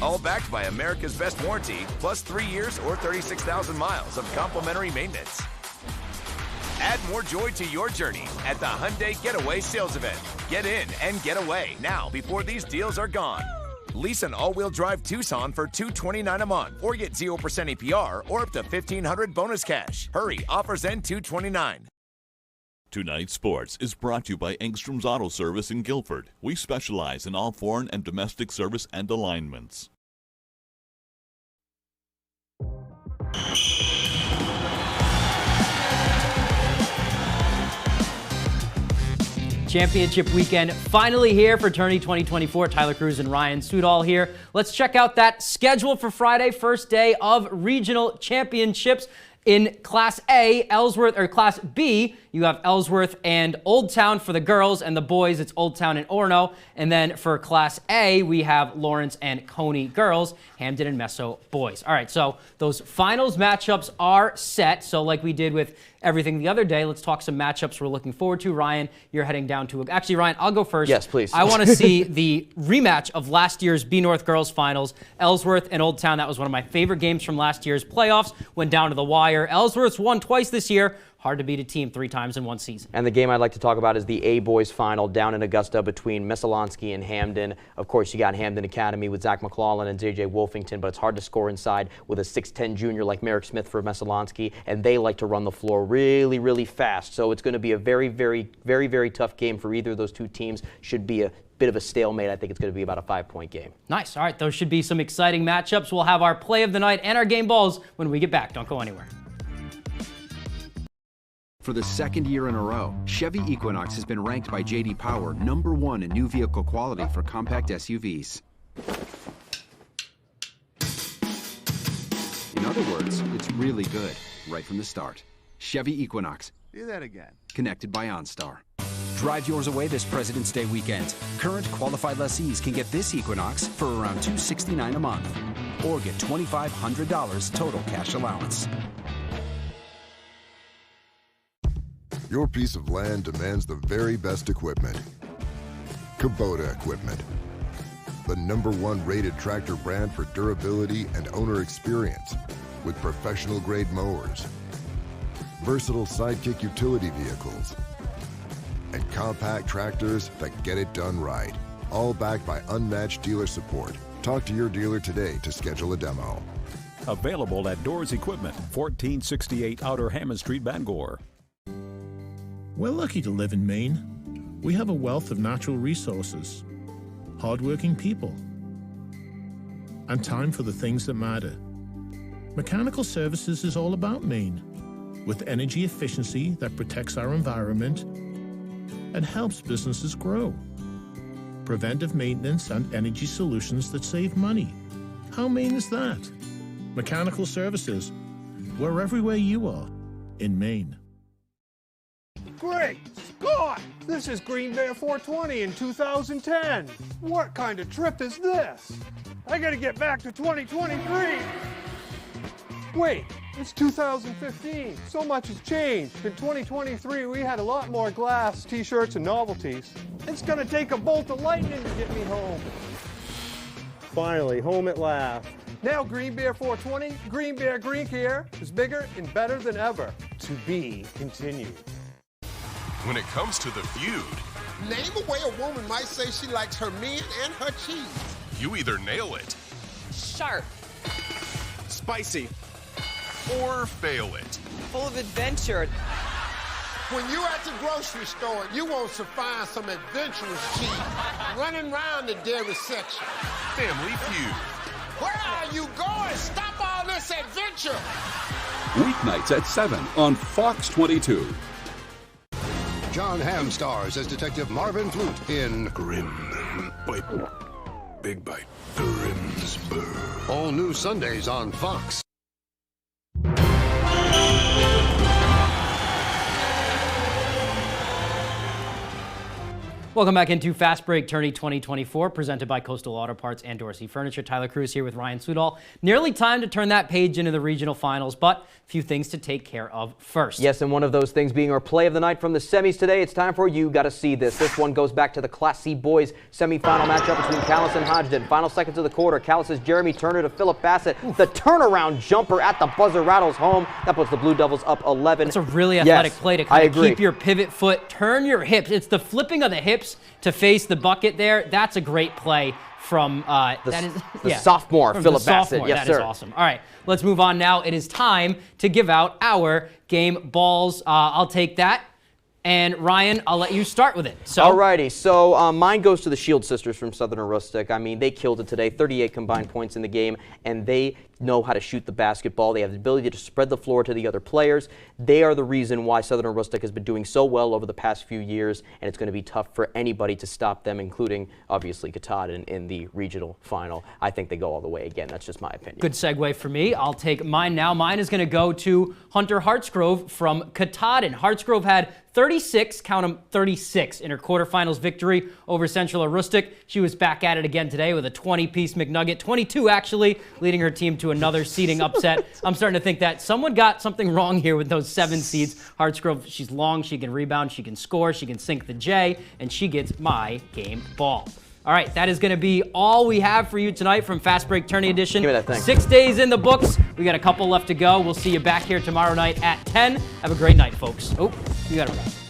All backed by America's best warranty, plus 3 years or 36,000 miles of complimentary maintenance. Add more joy to your journey at the Hyundai Getaway Sales Event. Get in and get away now before these deals are gone. Lease an all-wheel drive Tucson for $229 a month, or get 0% APR or up to $1,500 bonus cash. Hurry, offers end $229. Tonight's Sports is brought to you by Engstrom's Auto Service in Guilford. We specialize in all foreign and domestic service and alignments. Championship weekend finally here for Tourney 2024. Tyler Cruz and Ryan Sudol here. Let's check out that schedule for Friday, first day of regional championships. In Class A, Ellsworth, or Class B, you have Ellsworth and Old Town for the girls, and the boys, it's Old Town and Orono. And then for Class A, we have Lawrence and Coney girls, Hamden and Meso boys. All right, so those finals matchups are set. So like we did with everything the other day, let's talk some matchups we're looking forward to. Ryan, you're heading down to, actually Ryan, I'll go first. Yes, please. I want to see the rematch of last year's B North girls finals, Ellsworth and Old Town. That was one of my favorite games from last year's playoffs, went down to the wire. Ellsworth's won twice this year. Hard to beat a team 3 times in one season. And the game I'd like to talk about is the A boys final down in Augusta between Messalonsky and Hamden. Of course, you got Hamden Academy with Zach McClellan and JJ Wolfington, but it's hard to score inside with a 6'10 junior like Merrick Smith for Messalonsky, and they like to run the floor really, really fast. So it's going to be a very, very, very, very tough game for either of those two teams. Should be a bit of a stalemate. I think it's going to be about a 5-point game. Nice. All right, those should be some exciting matchups. We'll have our play of the night and our game balls when we get back. Don't go anywhere. For the second year in a row, Chevy Equinox has been ranked by J.D. Power #1 in new vehicle quality for compact SUVs. In other words, it's really good, right from the start. Chevy Equinox. Do that again. Connected by OnStar. Drive yours away this President's Day weekend. Current qualified lessees can get this Equinox for around $269 a month, or get $2,500 total cash allowance. Your piece of land demands the very best equipment. Kubota Equipment, the #1 rated tractor brand for durability and owner experience, with professional-grade mowers, versatile sidekick utility vehicles, and compact tractors that get it done right. All backed by unmatched dealer support. Talk to your dealer today to schedule a demo. Available at Doors Equipment, 1468 Outer Hammond Street, Bangor. We're lucky to live in Maine. We have a wealth of natural resources, hardworking people, and time for the things that matter. Mechanical Services is all about Maine, with energy efficiency that protects our environment and helps businesses grow. Preventive maintenance and energy solutions that save money. How Maine is that? Mechanical Services. We're everywhere you are in Maine. Great Scott! This is Green Bear 420 in 2010. What kind of trip is this? I gotta get back to 2023. Wait, it's 2015. So much has changed. In 2023, we had a lot more glass, t-shirts, and novelties. It's gonna take a bolt of lightning to get me home. Finally, home at last. Now Green Bear 420, Green Bear Green Care is bigger and better than ever. To be continued. When it comes to the feud, name a way a woman might say she likes her men and her cheese. you either nail it, sharp, spicy, or fail it. full of adventure. When you're at the grocery store, you want to find some adventurous cheese running around the dairy section. Family Feud. Where are you going? Stop all this adventure! Weeknights at 7 on Fox 22. John Hamm stars as Detective Marvin Flute in Grim Bite. Big Bite. Grimsburg. All new Sundays on Fox. Welcome back into Fast Break Tourney 2024, presented by Coastal Auto Parts and Dorsey Furniture. Tyler Cruz here with Ryan Sudol. Nearly time to turn that page into the regional finals, but a few things to take care of first. Yes, and one of those things being our play of the night from the semis today. It's time for You Gotta See This. This one goes back to the Class C boys semifinal matchup between Callis and Hodgdon. Final seconds of the quarter, Callis' Jeremy Turner to Philip Bassett. The turnaround jumper at the buzzer rattles home. That puts the Blue Devils up 11. It's a really athletic play to kind of keep your pivot foot, turn your hips. It's the flipping of the hips to face the bucket there. That's a great play from the sophomore, Philip Bassett. Yes, that sir. Is awesome. All right, let's move on now. It is time to give out our game balls. I'll take that. And Ryan, I'll let you start with it. So. Alrighty, so mine goes to the Shield sisters from Southern Aroostook. I mean, they killed it today, 38 combined points in the game, and they know how to shoot the basketball. They have the ability to spread the floor to the other players. They are the reason why Southern Aroostook has been doing so well over the past few years, and it's going to be tough for anybody to stop them, including, obviously, Katahdin in the regional final. I think they go all the way again. That's just my opinion. Good segue for me. I'll take mine now. Mine is going to go to Hunter Hartsgrove from Katahdin. Hartsgrove had 36, count them 36, in her quarterfinals victory over Central Aroostook. She was back at it again today with a 20-piece McNugget, 22 actually, leading her team to another seeding upset. I'm starting to think that someone got something wrong here with those 7 seeds. Hartsgrove, she's long, she can rebound, she can score, she can sink the J, and she gets my game ball. All right, that is going to be all we have for you tonight from Fast Break Tourney Edition. Give me that thing. 6 days in the books. We got a couple left to go. We'll see you back here tomorrow night at 10. Have a great night, folks. Oh, you got it right.